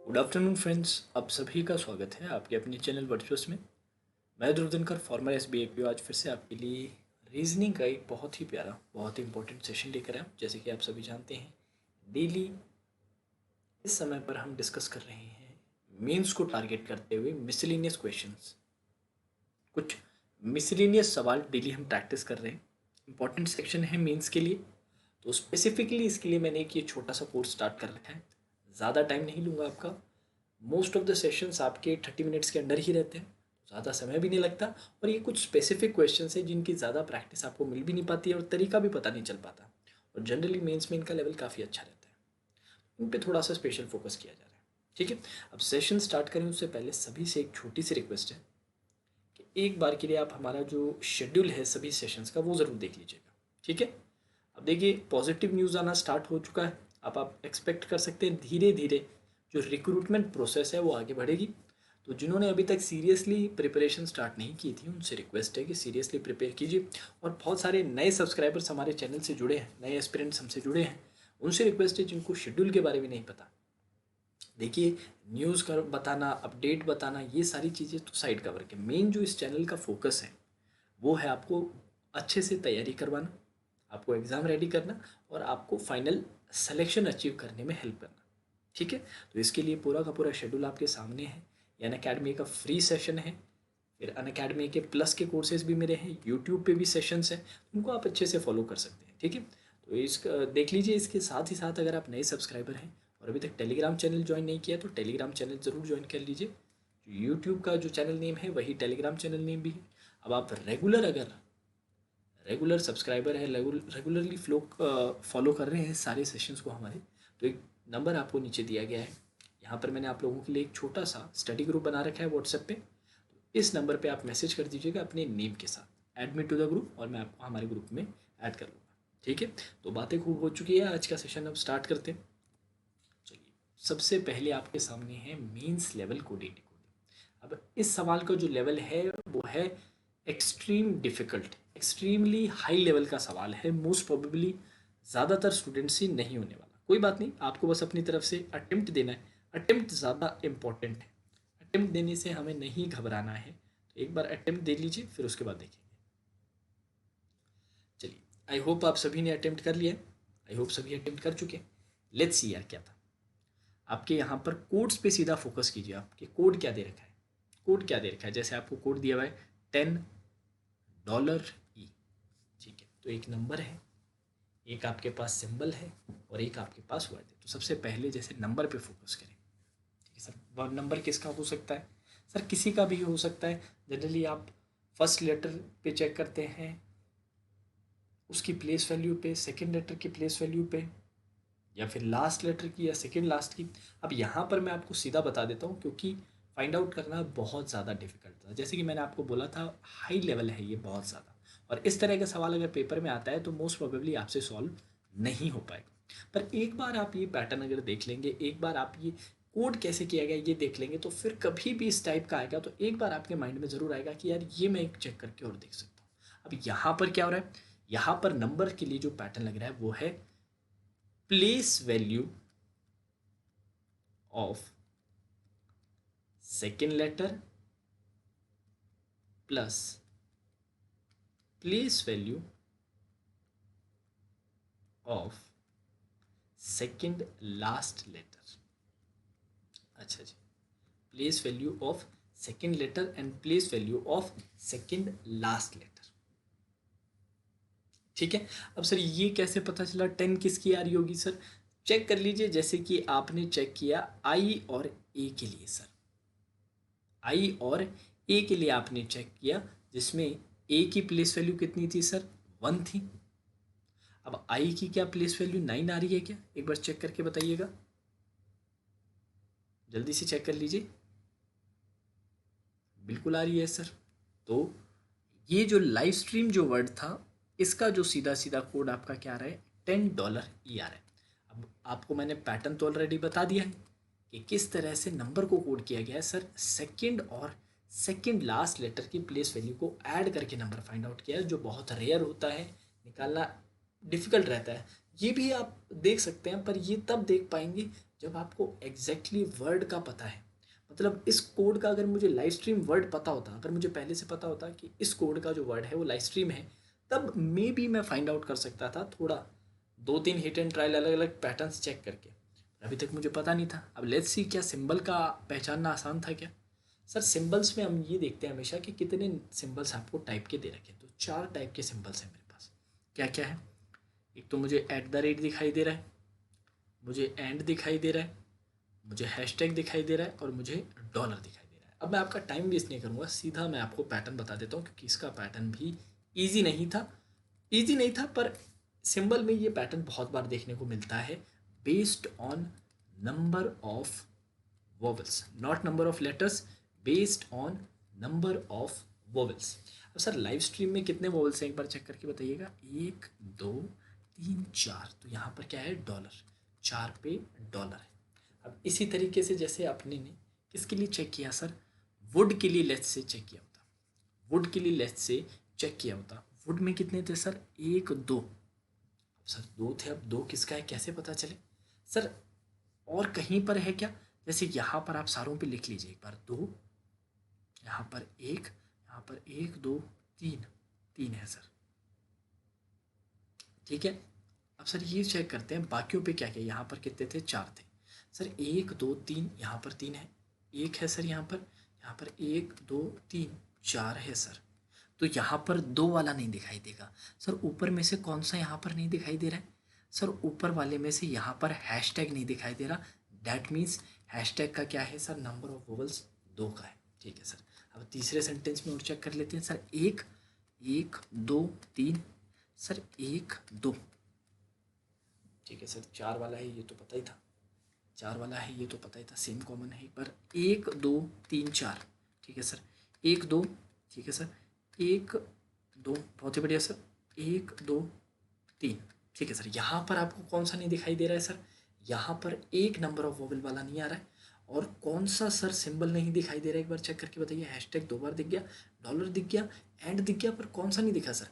Good afternoon friends, आप सभी का स्वागत है आपके अपने चैनल वर्चुअस में। मैं ध्रुव दिनकर फॉर्मर SBA आज फिर से आपके लिए रीजनिंग का एक बहुत ही प्यारा बहुत ही इंपॉर्टेंट सेशन लेकर आया। जैसे कि आप सभी जानते हैं, डेली इस समय पर हम डिस्कस कर रहे हैं मेंस को टारगेट करते हुए मिसलिनियस क्वेश्चंस। कुछ मिसलिनियस सवाल डेली हम प्रैक्टिस कर रहे हैं। इंपॉर्टेंट सेक्शन है मेंस के लिए, तो स्पेसिफिकली इसके लिए मैंने एक ये छोटा सा कोर्स स्टार्ट कर रखा है। ज़्यादा टाइम नहीं लूँगा आपका। मोस्ट ऑफ द सेशंस आपके 30 मिनट्स के अंडर ही रहते हैं, ज़्यादा समय भी नहीं लगता। और ये कुछ स्पेसिफिक क्वेश्चंस हैं जिनकी ज़्यादा प्रैक्टिस आपको मिल भी नहीं पाती है और तरीका भी पता नहीं चल पाता। और जनरली मेंस में इनका लेवल काफ़ी अच्छा रहता है, इन पे थोड़ा सा स्पेशल फोकस किया जा रहा है। ठीक है, अब सेशन स्टार्ट करें उससे पहले सभी से एक छोटी सी रिक्वेस्ट है कि एक बार के लिए आप हमारा जो शेड्यूल है सभी सेशंस का वो ज़रूर देख लीजिएगा। ठीक है, अब देखिए पॉजिटिव न्यूज़ आना स्टार्ट हो चुका है। अब आप एक्सपेक्ट कर सकते हैं धीरे धीरे जो रिक्रूटमेंट प्रोसेस है वो आगे बढ़ेगी। तो जिन्होंने अभी तक सीरियसली प्रिपरेशन स्टार्ट नहीं की थी उनसे रिक्वेस्ट है कि सीरियसली प्रिपेयर कीजिए। और बहुत सारे नए सब्सक्राइबर्स हमारे चैनल से जुड़े हैं, नए एस्पिरेंट्स हमसे जुड़े हैं, उनसे रिक्वेस्ट है जिनको शेड्यूल के बारे में नहीं पता। देखिए, न्यूज़ का बताना, अपडेट बताना, ये सारी चीज़ें तो साइड कवर के, मेन जो इस चैनल का फोकस है वो है आपको अच्छे से तैयारी करवाना, आपको एग्ज़ाम रेडी करना और आपको फाइनल सिलेक्शन अचीव करने में हेल्प करना। ठीक है, तो इसके लिए पूरा का पूरा शेड्यूल आपके सामने है। ये अनअकैडमी का फ्री सेशन है, फिर अनअकैडमी के प्लस के कोर्सेज भी मेरे हैं, यूट्यूब पे भी सेशंस हैं, उनको आप अच्छे से फॉलो कर सकते हैं। ठीक है, तो इसका देख लीजिए। इसके साथ ही साथ अगर आप नए सब्सक्राइबर हैं और अभी तक टेलीग्राम चैनल ज्वाइन नहीं किया तो टेलीग्राम चैनल ज़रूर ज्वाइन कर लीजिए। यूट्यूब का जो चैनल नेम है वही टेलीग्राम चैनल नेम भी है। अब आप रेगुलर सब्सक्राइबर है, रेगुलरली फॉलो कर रहे हैं सारे सेशंस को हमारे, तो एक नंबर आपको नीचे दिया गया है। यहाँ पर मैंने आप लोगों के लिए एक छोटा सा स्टडी ग्रुप बना रखा है व्हाट्सएप पे। तो इस नंबर पे आप मैसेज कर दीजिएगा अपने नेम के साथ, add me to the group, और मैं आपको हमारे ग्रुप में ऐड कर लूँगा। ठीक है, तो बातें खूब हो चुकी है, आज का सेशन अब स्टार्ट करते हैं। चलिए, सबसे पहले आपके सामने है मीन्स लेवल कोडिंग डिकोडिंग। अब इस सवाल का जो लेवल है वो है extreme difficult, extremely high level का सवाल है। मोस्ट प्रोबेबली ज़्यादातर स्टूडेंट से नहीं होने वाला। कोई बात नहीं, आपको बस अपनी तरफ से अटेम्प्ट देना है। अटेम्प्ट ज़्यादा इम्पॉर्टेंट है, अटेम्प्ट देने से हमें नहीं घबराना है। तो एक बार अटेम्प्ट दे लीजिए, फिर उसके बाद देखेंगे। चलिए, आई होप आप सभी ने अटेम्प्ट कर लिया है, आई होप सभी अटेम्प्ट कर चुके हैं। लेट्स सी यार क्या था। आपके यहाँ पर कोड्स पे सीधा फोकस कीजिए। आपके कोड क्या दे रखा है, कोड क्या दे रखा है। जैसे आपको कोड दिया हुआ है $10 ठीक है, तो एक नंबर है, एक आपके पास सिंबल है और एक आपके पास वर्ड है। तो सबसे पहले जैसे नंबर पे फोकस करें। ठीक है सर, नंबर किसका हो सकता है? सर किसी का भी हो सकता है। जनरली आप फर्स्ट लेटर पे चेक करते हैं, उसकी प्लेस वैल्यू पे, सेकेंड लेटर की प्लेस वैल्यू पे, या फिर लास्ट लेटर की या सेकेंड लास्ट की। अब यहाँ पर मैं आपको सीधा बता देता हूँ क्योंकि फाइंड आउट करना बहुत ज़्यादा डिफिकल्ट था। जैसे कि मैंने आपको बोला था, हाई लेवल है ये बहुत ज़्यादा, और इस तरह का सवाल अगर पेपर में आता है तो मोस्ट प्रोबेबली आपसे सॉल्व नहीं हो पाएगा। पर एक बार आप ये पैटर्न अगर देख लेंगे, एक बार आप ये कोड कैसे किया गया ये देख लेंगे, तो फिर कभी भी इस टाइप का आएगा तो एक बार आपके माइंड में ज़रूर आएगा कि यार ये मैं एक चेक करके और देख सकता हूँ। अब यहाँ पर क्या हो रहा है, यहाँ पर नंबर के लिए जो पैटर्न लग रहा है वो है place value of second letter plus place value of second last letter। अच्छा जी, place value of second letter and place value of second last letter। ठीक है, अब सर ये कैसे पता चला 10 किसकी आ रही होगी? सर चेक कर लीजिए, जैसे कि आपने चेक किया आई और ए के लिए। सर आई और ए के लिए आपने चेक किया, जिसमें ए की प्लेस वैल्यू कितनी थी सर? 1 थी। अब आई की क्या प्लेस वैल्यू 9 आ रही है क्या? एक बार चेक करके बताइएगा, जल्दी से चेक कर लीजिए। बिल्कुल आ रही है सर। तो ये जो लाइव स्ट्रीम जो वर्ड था, इसका जो सीधा सीधा कोड आपका क्या आ रहा है? $10 ई आ रहा है। अब आपको मैंने पैटर्न तो ऑलरेडी बता दिया है कि किस तरह से नंबर को कोड किया गया है। सर सेकंड और सेकंड लास्ट लेटर की प्लेस वैल्यू को ऐड करके नंबर फाइंड आउट किया है, जो बहुत रेयर होता है, निकालना डिफ़िकल्ट रहता है। ये भी आप देख सकते हैं, पर ये तब देख पाएंगे जब आपको एग्जैक्टली वर्ड का पता है, मतलब इस कोड का अगर मुझे लाइव स्ट्रीम वर्ड पता होता, अगर मुझे पहले से पता होता कि इस कोड का जो वर्ड है वो लाइव स्ट्रीम है, तब मे बी मैं फाइंड आउट कर सकता था थोड़ा, 2-3 हिट एंड ट्रायल अलग अलग पैटर्न्स चेक करके। अभी तक मुझे पता नहीं था। अब लेट्स सी, क्या सिंबल का पहचानना आसान था क्या? सर सिंबल्स में हम ये देखते हैं हमेशा कि कितने सिंबल्स आपको टाइप के दे रखे हैं। तो 4 टाइप के सिंबल्स हैं मेरे पास। क्या क्या है? एक तो मुझे एट द रेट दिखाई दे रहा है, मुझे एंड दिखाई दे रहा है, मुझे हैशटैग दिखाई दे रहा है और मुझे डॉलर दिखाई दे रहा है। अब मैं आपका टाइम वेस्ट नहीं करूँगा, सीधा मैं आपको पैटर्न बता देता हूँ, क्योंकि इसका पैटर्न भी ईजी नहीं था। ईजी नहीं था, पर सिंबल में ये पैटर्न बहुत बार देखने को मिलता है। Based on number of vowels, not number of letters, based on number of vowels. अब सर लाइव स्ट्रीम में कितने वोवल्स हैं, एक बार चेक करके बताइएगा। 1 2 3 4, तो यहाँ पर क्या है? डॉलर। 4 पे डॉलर है। अब इसी तरीके से जैसे अपने ने किसके लिए चेक किया सर? वुड के लिए लेट्स से चेक किया होता, वुड के लिए लेट्स से चेक किया होता। वुड में कितने थे सर? 1 2। अब सर 2 थे, अब 2 किसका है कैसे पता चले सर? और कहीं पर है क्या? जैसे यहाँ पर आप सारों पे लिख लीजिए एक बार। 2, यहाँ पर 1, यहाँ पर 1 2 3, 3 है सर। ठीक है। अब सर ये चेक करते हैं बाकियों पे क्या क्या। यहाँ पर कितने थे? 4 थे सर। 1 2 3, यहाँ पर 3 है, 1 है सर। यहाँ पर 1 2 3 4 है सर। तो यहाँ पर 2 वाला नहीं दिखाई देगा सर। ऊपर में से कौन सा यहाँ पर नहीं दिखाई दे रहा है सर? ऊपर वाले में से यहाँ पर हैशटैग नहीं दिखाई दे रहा। दैट मीन्स हैशटैग का क्या है सर? नंबर ऑफ वोवल्स 2 का है। ठीक है सर। अब तीसरे सेंटेंस में और चेक कर लेते हैं सर। 1 1 2 3 सर, 1 2। ठीक है सर। 4 वाला है ये तो पता ही था, 4 वाला है ये तो पता ही था, सेम कॉमन है। एक बार 1 2 3 4। ठीक है सर। 1 2। ठीक है सर। 1 2, बहुत ही बढ़िया सर। 1 2 3। ठीक है सर। यहाँ पर आपको कौन सा नहीं दिखाई दे रहा है सर? यहाँ पर एक नंबर ऑफ वोवल वाला नहीं आ रहा है। और कौन सा सर सिंबल नहीं दिखाई दे रहा है, एक बार चेक करके बताइए। हैशटैग 2 बार दिख गया, डॉलर दिख गया, एंड दिख गया, पर कौन सा नहीं दिखा सर?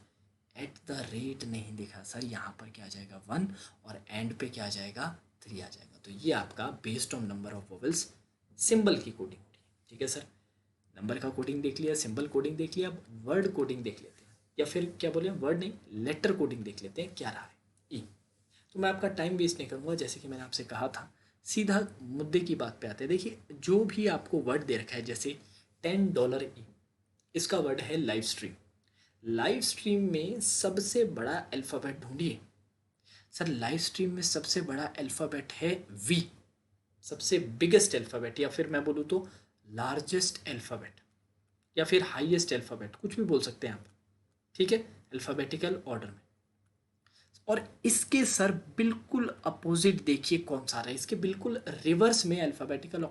एट द रेट नहीं दिखा सर। यहाँ पर क्या आ जाएगा? 1, और एंड पे क्या आ जाएगा? 3 आ जाएगा। तो ये आपका based on number of vowels symbol की कोडिंग हो रही है। ठीक है सर। नंबर का कोडिंग देख लिया, सिंबल कोडिंग देख लिया, अब वर्ड कोडिंग देख लेते हैं, या फिर क्या बोले, वर्ड नहीं, लेटर कोडिंग देख लेते हैं क्या रहा है। ई। तो मैं आपका टाइम वेस्ट नहीं करूँगा, जैसे कि मैंने आपसे कहा था, सीधा मुद्दे की बात पे आते हैं। देखिए, जो भी आपको वर्ड दे रखा है, जैसे $10 ई, इसका वर्ड है लाइव स्ट्रीम। लाइव स्ट्रीम में सबसे बड़ा अल्फ़ाबेट ढूंढिए सर। लाइव स्ट्रीम में सबसे बड़ा अल्फ़ाबेट है वी, सबसे बिगेस्ट अल्फ़ाबेट, या फिर मैं बोलूँ तो लार्जेस्ट अल्फ़ाबेट, या फिर हाईएस्ट अल्फ़ाबेट, कुछ भी बोल सकते हैं आप। ठीक है, अल्फ़ाबेटिकल ऑर्डर में। और इसके सर बिल्कुल अपोजिट देखिए कौन सा आ रहा है, इसके बिल्कुल रिवर्स में अल्फ़ाबेटिकल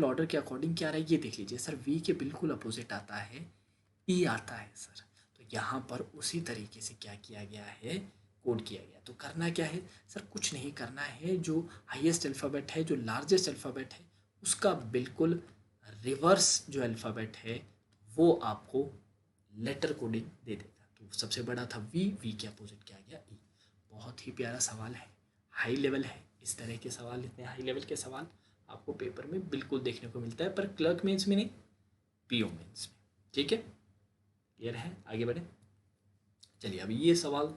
ऑर्डर के अकॉर्डिंग क्या आ रहा है ये देख लीजिए सर। वी के बिल्कुल अपोजिट आता है ई आता है सर। तो यहाँ पर उसी तरीके से क्या किया गया है? कोड किया गया। तो करना क्या है सर? कुछ नहीं करना है। जो हाईएस्ट अल्फ़ाबेट है, जो लार्जेस्ट अल्फ़ाबेट है, उसका बिल्कुल रिवर्स जो अल्फ़ाबेट है वो आपको लेटर कोडिंग दे देगा। तो सबसे बड़ा था वी, वी के अपोजिट क्या आ गया? ई। बहुत ही प्यारा सवाल है, हाई लेवल है। इस तरह के सवाल, इतने हाई लेवल के सवाल आपको पेपर में बिल्कुल देखने को मिलता है, पर क्लर्क मेंस में नहीं, पीओ मेंस में। ठीक है, क्लियर है? आगे बढ़े। चलिए, अब ये सवाल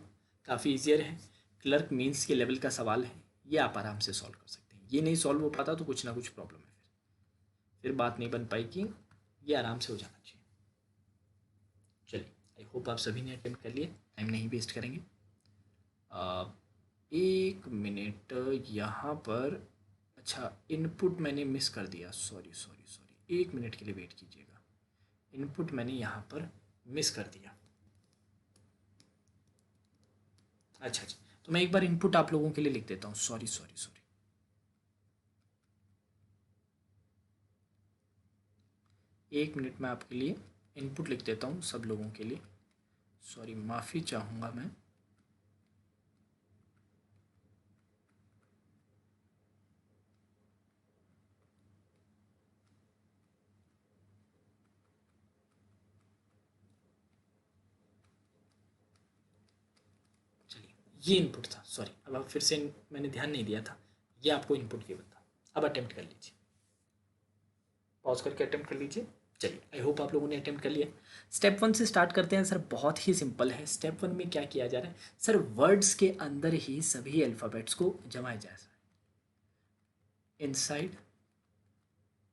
काफ़ी ईजियर है, क्लर्क मीन्स के लेवल का सवाल है। ये आप आराम से सॉल्व कर सकते हैं। ये नहीं सॉल्व हो पाता तो कुछ ना कुछ प्रॉब्लम है, फिर बात नहीं बन पाएगी। ये आराम से हो जाना चाहिए। चलिए, आई होप आप सभी ने अटेम्प्ट कर लिए, टाइम नहीं वेस्ट करेंगे। 1 मिनट यहाँ पर। अच्छा, इनपुट मैंने मिस कर दिया, सॉरी सॉरी सॉरी, 1 मिनट के लिए वेट कीजिएगा। इनपुट मैंने यहाँ पर मिस कर दिया। अच्छा अच्छा, तो मैं एक बार इनपुट आप लोगों के लिए लिख देता हूँ। सॉरी सॉरी सॉरी, 1 मिनट में आपके लिए इनपुट लिख देता हूँ सब लोगों के लिए। सॉरी, माफ़ी चाहूँगा मैं। चलिए, ये इनपुट था, सॉरी। अब फिर से मैंने ध्यान नहीं दिया था। ये आपको इनपुट गिवन था। अब अटेम्प्ट कर लीजिए, पॉज करके अटेम्प्ट कर लीजिए। चलिए, आई होप आप लोगों ने अटेम्प्ट कर लिया। स्टेप 1 से स्टार्ट करते हैं सर। बहुत ही सिंपल है। स्टेप 1 में क्या किया जा रहा है सर, वर्ड्स के अंदर ही सभी अल्फ़ाबेट्स को जमाया जाए sir. Inside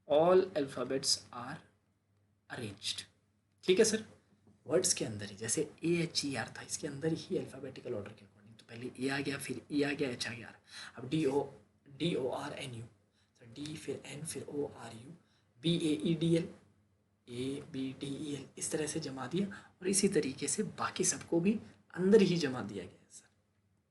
all alphabets are arranged. ठीक है सर, वर्ड्स के अंदर ही, जैसे AHER था, इसके अंदर ही अल्फ़ाबेटिकल ऑर्डर के अकॉर्डिंग, तो पहले ए आ गया, फिर ई आ गया, एच आ गया, अब DORNU, सर डी, फिर एन, फिर ORU, BAEDL, ABDEL, इस तरह से जमा दिया। और इसी तरीके से बाकी सबको भी अंदर ही जमा दिया गया है सर।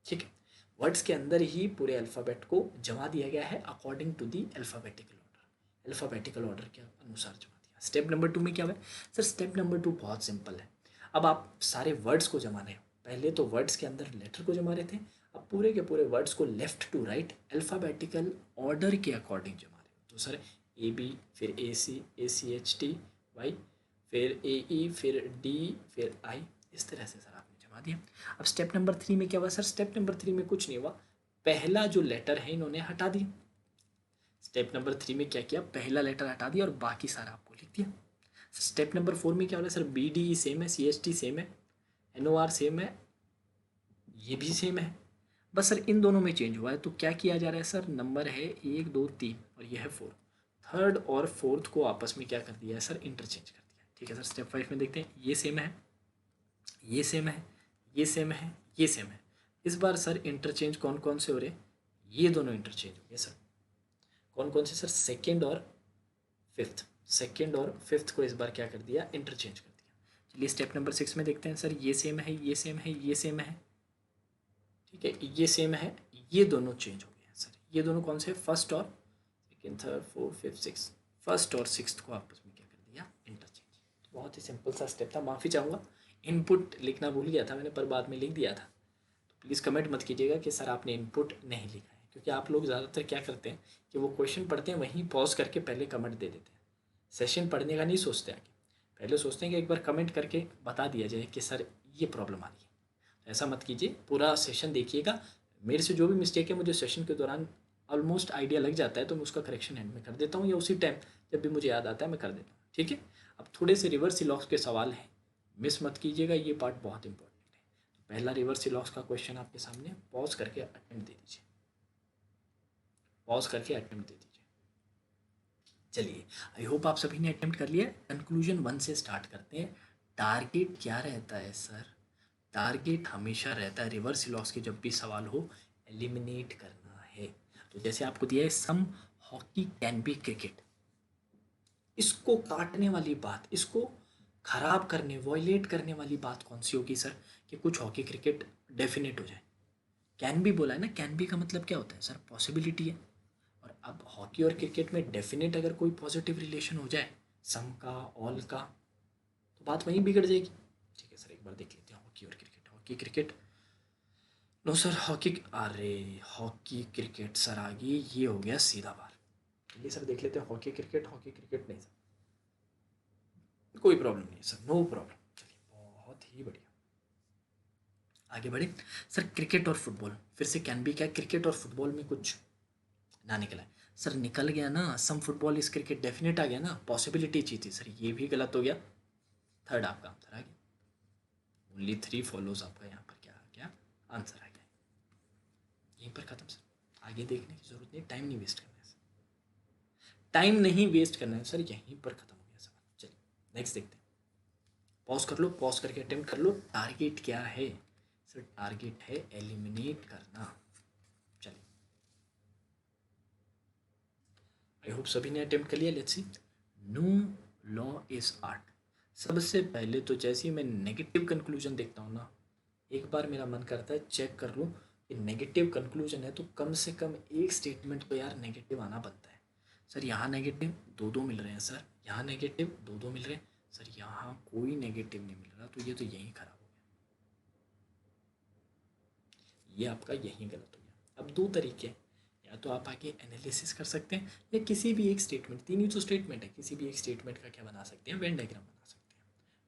ठीक है, वर्ड्स के अंदर ही पूरे अल्फ़ाबेट को जमा दिया गया है according to the alphabetical order. Alphabetical order के अनुसार जमा दिया। स्टेप नंबर 2 में क्या है सर? स्टेप नंबर 2 बहुत सिंपल है। अब आप सारे वर्ड्स को जमा रहे हो। पहले तो वर्ड्स के अंदर लेटर को जमा रहे थे, अब पूरे के पूरे वर्ड्स को left to right alphabetical order के अकॉर्डिंग जमा रहे हो। तो सर AB, फिर AC, ACHTY, फिर AE, फिर D, फिर I, इस तरह से सर आपने जमा दिया। अब स्टेप नंबर 3 में क्या हुआ सर? स्टेप नंबर 3 में कुछ नहीं हुआ, पहला जो लेटर है इन्होंने हटा दिया। स्टेप नंबर 3 में क्या किया? पहला लेटर हटा दिया और बाकी सारा आपको लिख दिया। स्टेप नंबर 4 में क्या हो रहा है सर? BDE सेम है, CHT सेम है, NOR सेम है, ये भी सेम है, बस सर इन दोनों में चेंज हुआ है। तो क्या किया जा रहा है सर? नंबर है 1 2 3 और ये है 4, थर्ड और फोर्थ को आपस में क्या कर दिया है सर? इंटरचेंज कर दिया। ठीक है सर, स्टेप 5 में देखते हैं। ये सेम है, ये सेम है, ये सेम है, ये सेम है। इस बार सर इंटरचेंज कौन कौन से हो रहे? ये दोनों इंटरचेंज हो गए सर। कौन कौन से सर? सेकेंड और फिफ्थ। सेकेंड और फिफ्थ को इस बार क्या कर दिया? इंटरचेंज कर दिया। चलिए स्टेप नंबर 6 में देखते हैं सर। ये सेम है, ये सेम है, ये सेम है, ठीक है, ये सेम है, ये दोनों चेंज हो गए हैं सर। ये दोनों कौन से? फर्स्ट और second, third, fourth, fifth, six. First और सिक्स्थ को आपस में क्या कर दिया? इंटरचेंज। तो बहुत ही सिंपल सा स्टेप था। माफ़ी चाहूँगा, इनपुट लिखना भूल गया था मैंने, पर बाद में लिख दिया था। तो प्लीज़ कमेंट मत कीजिएगा कि सर आपने इनपुट नहीं लिखा है, क्योंकि आप लोग ज़्यादातर क्या करते हैं कि वो क्वेश्चन पढ़ते हैं, वहीं पॉज करके पहले कमेंट दे देते हैं। सेशन पढ़ने का नहीं सोचते आगे, पहले सोचते हैं कि एक बार कमेंट करके बता दिया जाए कि सर ये प्रॉब्लम आ रही है। तो ऐसा मत कीजिए, पूरा सेशन देखिएगा। मेरे से जो भी मिस्टेक है मुझे सेशन के दौरान ऑलमोस्ट आइडिया लग जाता है, तो मैं उसका करेक्शन एंड में कर देता हूँ, या उसी टाइम जब भी मुझे याद आता है मैं कर देता हूँ। ठीक है, अब थोड़े से रिवर्स सिलॉक्स के सवाल हैं, मिस मत कीजिएगा, ये पार्ट बहुत इंपॉर्टेंट है। तो पहला रिवर्स सिलॉक्स का क्वेश्चन आपके सामने, पॉज करके अटेम्प्ट दे दीजिए, पॉज करके अटेम्प्ट दे दीजिए। चलिए, आई होप आप सभी ने अटेम्प्ट कर लिया। कंक्लूजन 1 से स्टार्ट करते हैं। टारगेट क्या रहता है सर? टारगेट हमेशा रहता है रिवर्स सिलॉक्स के जब भी सवाल हो, एलिमिनेट करना है। तो जैसे आपको दिया है, सम हॉकी कैन बी क्रिकेट, इसको काटने वाली बात, इसको खराब करने, वॉयलेट करने वाली बात कौन सी होगी सर? कि कुछ हॉकी क्रिकेट डेफिनेट हो जाए। कैन बी बोला है ना, कैन बी का मतलब क्या होता है सर? पॉसिबिलिटी है। और अब हॉकी और क्रिकेट में डेफिनेट अगर कोई पॉजिटिव रिलेशन हो जाए, सम का, ऑल का, तो बात वहीं बिगड़ जाएगी। ठीक है सर, एक बार देख लेते हैं हॉकी और cricket. Hockey cricket, no sir hockey, अरे हॉकी क्रिकेट सर आ गई, ये हो गया सीधा बार। चलिए सर देख लेते हैं हॉकी क्रिकेट। हॉकी क्रिकेट नहीं सर, कोई प्रॉब्लम नहीं है सर, नो प्रॉब्लम। चलिए बहुत ही बढ़िया, आगे बढ़े सर। क्रिकेट और फुटबॉल, फिर से कैन बी क्या? क्रिकेट और फुटबॉल में कुछ ना निकला है सर, निकल गया ना, सम फुटबॉल इस क्रिकेट डेफिनेट आ गया ना, पॉसिबिलिटी चाहिए थी सर, ये भी गलत हो गया। थर्ड आपका आंसर आ गया, ओनली 3 फॉलोज आपका यहाँ पर क्या आ गया? आंसर आ गया। यहीं पर खत्म सर, आगे देखने की जरूरत नहीं, टाइम नहीं वेस्ट करना है सर, टाइम नहीं वेस्ट करना है सर, यहीं पर खत्म हो गया सवाल। चलिए नेक्स्ट देखते हैं। पॉज कर लो, पॉज करके अटेम्प्ट कर लो। टारगेट क्या है सर? टारगेट है एलिमिनेट करना। चलिए, आई होप सभी ने अटेम्प्ट कर लिया। Let's see. No law is art. सबसे पहले तो जैसे ही मैं नेगेटिव कंक्लूजन देखता हूँ ना, एक बार मेरा मन करता है चेक कर लूँ कि नेगेटिव कंक्लूजन है तो कम से कम एक स्टेटमेंट तो यार नेगेटिव आना बनता है। सर यहाँ नेगेटिव दो दो मिल रहे हैं सर, यहाँ नेगेटिव दो दो मिल रहे हैं सर, यहाँ कोई नेगेटिव नहीं मिल रहा, तो ये तो यहीं खराब हो गया, ये आपका यहीं गलत हो गया। अब दो तरीके हैं, या तो आप आगे एनालिसिस कर सकते हैं, या किसी भी एक स्टेटमेंट, तीन ही तो स्टेटमेंट है, किसी भी एक स्टेटमेंट का क्या बना सकते हैं? वेन डायग्राम बना सकते हैं।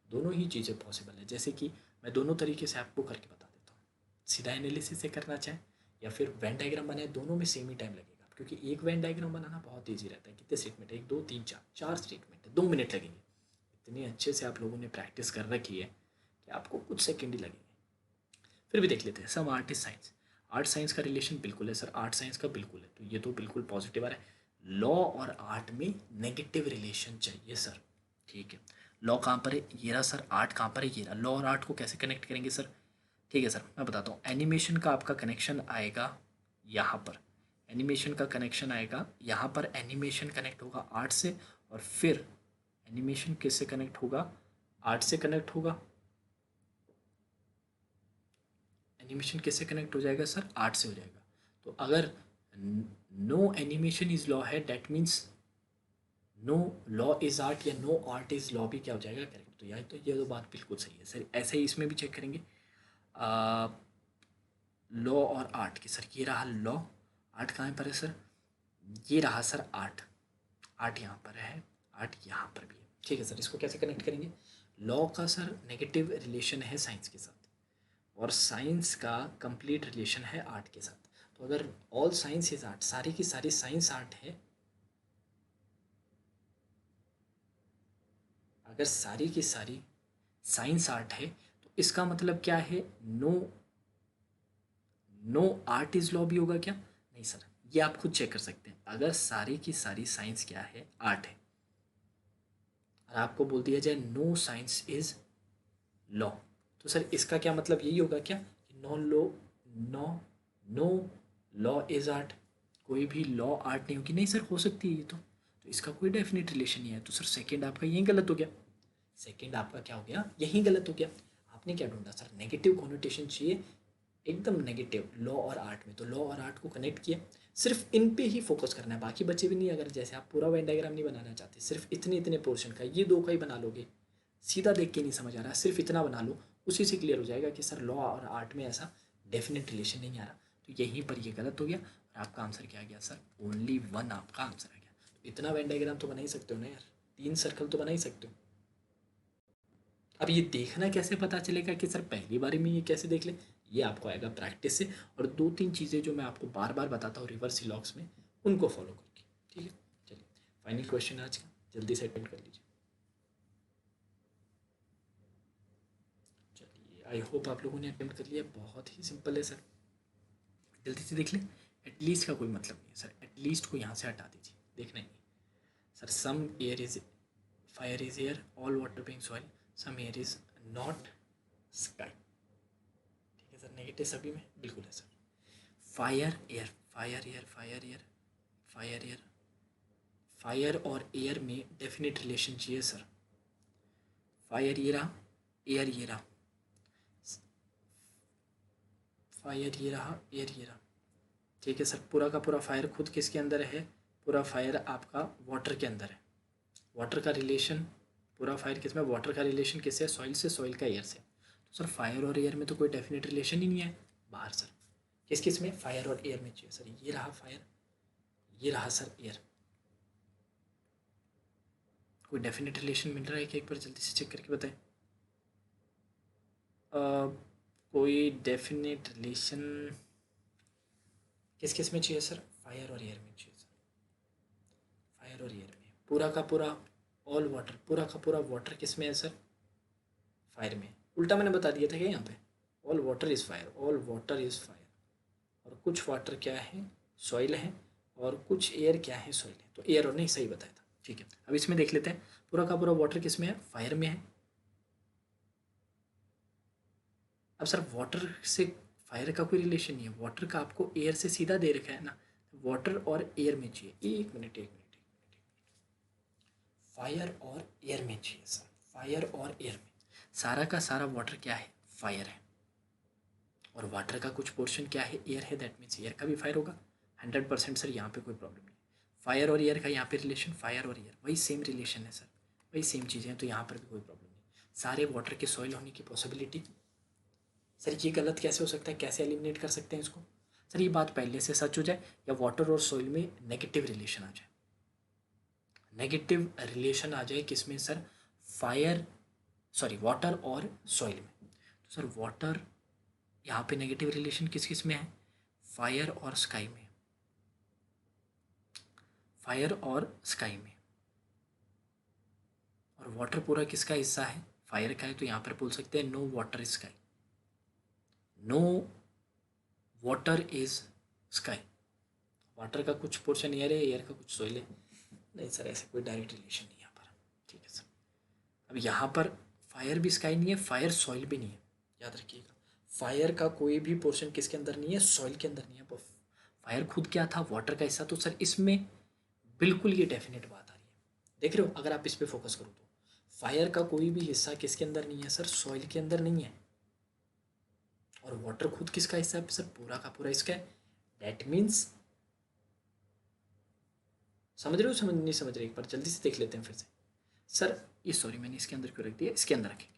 दोनों ही चीज़ें पॉसिबल है, जैसे कि मैं दोनों तरीके से आपको करके बता देता हूँ। सीधा एनालिसिस से करना चाहें या फिर वेन डायग्राम बनाए, दोनों में सेम ही टाइम लगेगा। क्योंकि एक वेन डायग्राम बनाना बहुत ईजी रहता है। कितने स्टेटमेंट है, 1 2 3 4, 4 स्टेटमेंट है, 2 मिनट लगेंगे। इतने अच्छे से आप लोगों ने प्रैक्टिस कर रखी है कि आपको कुछ सेकेंड ही लगेंगे। फिर भी देख लेते हैं। Some art is science, art science का रिलेशन बिल्कुल है सर, आर्ट साइंस का बिल्कुल है, तो ये तो बिल्कुल पॉजिटिव आ रहा है। लॉ और आर्ट में नेगेटिव रिलेशन चाहिए सर, ठीक है। लॉ कहाँ पर है, ये रहा सर। आर्ट कहाँ पर है, ये रहा। लॉ और आर्ट को कैसे कनेक्ट करेंगे सर, ठीक है सर मैं बताता हूँ। एनिमेशन का आपका कनेक्शन आएगा यहाँ पर, एनिमेशन का कनेक्शन आएगा यहाँ पर। एनिमेशन कनेक्ट होगा आर्ट से, और फिर एनिमेशन किससे कनेक्ट होगा, आर्ट से कनेक्ट होगा। एनिमेशन किससे कनेक्ट हो जाएगा सर, आर्ट से हो जाएगा। तो अगर नो एनिमेशन इज लॉ है, that means no law is art, या नो आर्ट इज लॉ भी क्या हो जाएगा, करेक्ट। तो ये तो बात बिल्कुल सही है सर। ऐसे ही इसमें भी चेक करेंगे लॉ और आर्ट की। सर ये रहा लॉ, आर्ट कहाँ पर है सर, ये रहा सर आर्ट। आर्ट यहाँ पर है, आर्ट यहाँ पर भी है, ठीक है सर। इसको कैसे कनेक्ट करेंगे, लॉ का सर नेगेटिव रिलेशन है साइंस के साथ, और साइंस का कंप्लीट रिलेशन है आर्ट के साथ। तो अगर ऑल साइंस इज आर्ट, सारी की सारी साइंस आर्ट है, अगर सारी की सारी साइंस आर्ट है, तो इसका मतलब क्या है, no no art is law भी होगा क्या, नहीं सर। ये आप खुद चेक कर सकते हैं। अगर सारी की सारी साइंस क्या है, आर्ट है, और आपको बोल दिया जाए नो साइंस इज लॉ, तो सर इसका क्या मतलब यही होगा क्या, no law, no no law is art, कोई भी लॉ आर्ट नहीं होगी। नहीं सर, हो सकती है ये तो इसका कोई डेफिनेट रिलेशन नहीं है। तो सर सेकंड आपका यही गलत हो गया, सेकंड आपका क्या हो गया, यही गलत हो गया। आपने क्या ढूंढा सर, नेगेटिव कॉनोटेशन चाहिए, एकदम नेगेटिव लॉ और आर्ट में। तो लॉ और आर्ट को कनेक्ट किया, सिर्फ इन पे ही फोकस करना है, बाकी बचे भी नहीं। अगर जैसे आप पूरा वेन डायग्राम नहीं बनाना चाहते, सिर्फ इतने इतने पोर्शन का, ये 2 का ही बना लोगे, सीधा देख के नहीं समझ आ रहा, सिर्फ इतना बना लो, उसी से क्लियर हो जाएगा कि सर लॉ और आर्ट में ऐसा डेफिनेट रिलेशन नहीं आ रहा। तो यहीं पर ये गलत हो गया, और आपका आंसर क्या आ गया सर, ओनली 1 आपका आंसर आ गया। तो इतना वेन डायग्राम तो बना ही सकते हो ना यार, 3 सर्कल तो बना ही सकते हो। अब ये देखना कैसे पता चलेगा कि सर पहली बारी में ये कैसे देख ले, ये आपको आएगा प्रैक्टिस से, और 2-3 चीज़ें जो मैं आपको बार बार बताता हूँ रिवर्स सिलॉक्स में, उनको फॉलो करके, ठीक है। चलिए फाइनल क्वेश्चन आज का जल्दी से अटेंड कर लीजिए। चलिए आई होप आप लोगों ने अटेम्प्ट कर लिया, बहुत ही सिंपल है सर, जल्दी से देख लें। एटलीस्ट का कोई मतलब नहीं है सर, एटलीस्ट को यहाँ से हटा दीजिए, देखना ही नहीं sir. Some air is fire is air, all water being soil, some air is not sky, ठीक है सर। नेगेटिव सभी में बिल्कुल है sir. Fire air, fire air, fire air, fire air, fire और एयर में डेफिनेट रिलेशन चाहिए sir. Fire ये रहा, एयर ये रहा, फायर ये रहा, एयर ये रहा, ठीक है सर। पूरा का पूरा फायर खुद किसके अंदर है, पूरा फायर आपका वाटर के अंदर है। वाटर का रिलेशन, पूरा फायर किस में, वाटर का रिलेशन किससे है, सॉइल से, सॉइल का एयर से। तो सर फायर और एयर में तो कोई डेफिनेट रिलेशन ही नहीं है बाहर सर। किस किस में, फायर और एयर में चाहिए सर। ये रहा फायर, ये रहा सर एयर, कोई डेफिनेट रिलेशन मिल रहा है कि एक बार जल्दी से चेक करके बताएं। कोई डेफिनेट रिलेशन किस किस में चाहिए सर, फायर और एयर में चाहिए सर। फायर और एयर में पूरा का पूरा ऑल वाटर, पूरा का पूरा वाटर किस में है सर, फायर में। उल्टा मैंने बता दिया था कि यहाँ पे all water is fire, all water is fire, और कुछ वाटर क्या है, सॉइल है, और कुछ एयर क्या है, सॉइल है। तो एयर और नहीं, सही बताया था, ठीक है। अब इसमें देख लेते हैं, पूरा का पूरा वाटर किस में है, फायर में है। अब सर वाटर से फायर का कोई रिलेशन नहीं है, वाटर का आपको एयर से सीधा दे रखा है ना, वाटर और एयर में चाहिए। एक मिनट, एक मिनट, फायर और एयर में चाहिए सर, फायर और एयर में। सारा का सारा वाटर क्या है, फायर है, और वाटर का कुछ पोर्शन क्या है, एयर है, दैट मीन्स एयर का भी फायर होगा। 100% सर, यहाँ पे कोई प्रॉब्लम नहीं। फायर और एयर का यहाँ पे रिलेशन, फायर और एयर वही सेम रिलेशन है सर, वही सेम चीज़ें हैं, तो यहाँ पर भी कोई प्रॉब्लम नहीं। सारे वाटर के सॉइल होने की पॉसिबिलिटी, सर ये गलत कैसे हो सकता है, कैसे एलिमिनेट कर सकते हैं इसको सर। ये बात पहले से सच हो जाए, या वाटर और सॉइल में नेगेटिव रिलेशन आ जाए, नेगेटिव रिलेशन आ जाए किसमें सर, फायर, सॉरी वाटर और सॉइल में। तो सर वाटर, यहाँ पे नेगेटिव रिलेशन किस किस में है, फायर और स्काई में। फायर और स्काई में, और वाटर पूरा किसका हिस्सा है, फायर का है, तो यहाँ पर बोल सकते हैं no water sky, no water is sky. Water का कुछ पोर्शन एयर है, एयर का कुछ सोइल है, नहीं सर ऐसे कोई डायरेक्ट रिलेशन नहीं यहाँ पर। ठीक है सर, अब यहाँ पर फायर भी स्काई नहीं है, फायर सॉइल भी नहीं है, याद रखिएगा। फायर का कोई भी पोर्शन किसके अंदर नहीं है, सॉइल के अंदर नहीं है। फायर खुद क्या था, वाटर का हिस्सा। तो सर इसमें बिल्कुल ये डेफिनेट बात आ रही है, देख रहे हो, अगर आप इस पर फोकस करो तो फायर का कोई भी हिस्सा किसके अंदर नहीं है सर, सॉइल के अंदर नहीं है। और वाटर खुद किसका हिस्सा है सर, पूरा का पूरा इसका है। दैट मीन्स, समझ रहे हो, समझ नहीं समझ रहे, एक बार जल्दी से देख लेते हैं फिर से। सर ये सॉरी मैंने इसके अंदर क्यों रख दिया, इसके अंदर रखेंगे।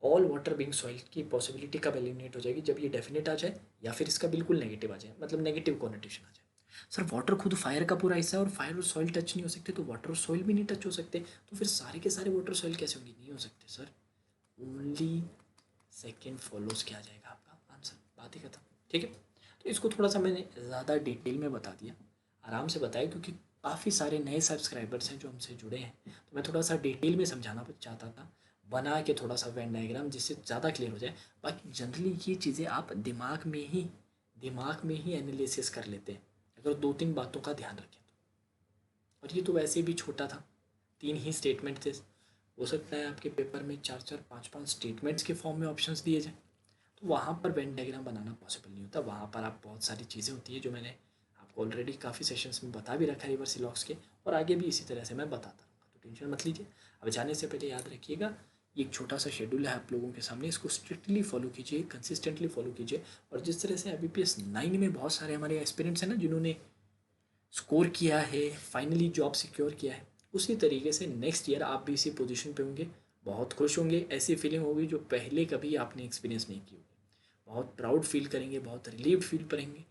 ऑल वाटर बीइंग सॉइल की पॉसिबिलिटी कब एलिमिनेट हो जाएगी, जब ये डेफिनेट आ जाए या फिर इसका बिल्कुल नेगेटिव आ जाए, मतलब नेगेटिव कॉन्नोटेशन आ जाए। सर वाटर खुद फायर का पूरा हिस्सा है, और फायर और सॉइल टच नहीं हो सकते, तो वाटर और सॉइल भी नहीं टच हो सकते, तो फिर सारे के सारे वाटर सॉइल कैसे होंगे, नहीं हो सकते सर। ओनली सेकेंड फॉलोज क्या आ जाएगा आपका आंसर, बात ही खत्म। ठीक है, तो इसको थोड़ा सा मैंने ज़्यादा डिटेल में बता दिया, आराम से बताया, क्योंकि काफ़ी सारे नए सब्सक्राइबर्स हैं जो हमसे जुड़े हैं, तो मैं थोड़ा सा डिटेल में समझाना चाहता था, बना के थोड़ा सा वेन डायग्राम, जिससे ज़्यादा क्लियर हो जाए। बाकी जनरली ये चीज़ें आप दिमाग में ही एनालिसिस कर लेते हैं, अगर दो तीन बातों का ध्यान रखें तो। और ये तो वैसे भी छोटा था, 3 ही स्टेटमेंट थे, हो सकता है आपके पेपर में 4-4 5-5 स्टेटमेंट्स के फॉर्म में ऑप्शंस दिए जाए, तो वहाँ पर वेन डायग्राम बनाना पॉसिबल नहीं होता। वहाँ पर आप बहुत सारी चीज़ें होती है जो मैंने आपको ऑलरेडी काफ़ी सेशंस में बता भी रखा है रिवर्स सिलॉक्स के, और आगे भी इसी तरह से मैं बताता रहूँगा, तो टेंशन मत लीजिए। अब जाने से पहले याद रखिएगा, ये एक छोटा सा शेड्यूल है आप लोगों के सामने, इसको स्ट्रिक्टली फॉलो कीजिए, कंसिस्टेंटली फॉलो कीजिए। और जिस तरह से IBPS 9 में बहुत सारे हमारे एस्पिरेंट्स हैं ना जिन्होंने स्कोर किया है, फाइनली जॉब सिक्योर किया है, उसी तरीके से नेक्स्ट ईयर आप भी इसी पोजीशन पे होंगे, बहुत खुश होंगे, ऐसी फीलिंग होगी जो पहले कभी आपने एक्सपीरियंस नहीं की होगी, बहुत प्राउड फील करेंगे, बहुत रिलीव फील करेंगे,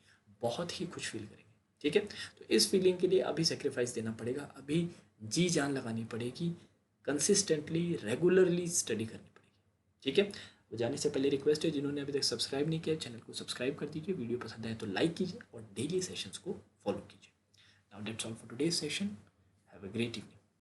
बहुत ही खुश फील करेंगे। ठीक है, तो इस फीलिंग के लिए अभी सेक्रीफाइस देना पड़ेगा, अभी जी जान लगानी पड़ेगी, कंसिस्टेंटली रेगुलरली स्टडी करनी पड़ेगी। ठीक है, वो जाने से पहले रिक्वेस्ट है, जिन्होंने अभी तक सब्सक्राइब नहीं किया चैनल को सब्सक्राइब कर दीजिए, वीडियो पसंद आए तो लाइक कीजिए और डेली सेशंस को फॉलो कीजिए। Now that's all for today's session. Have a great evening.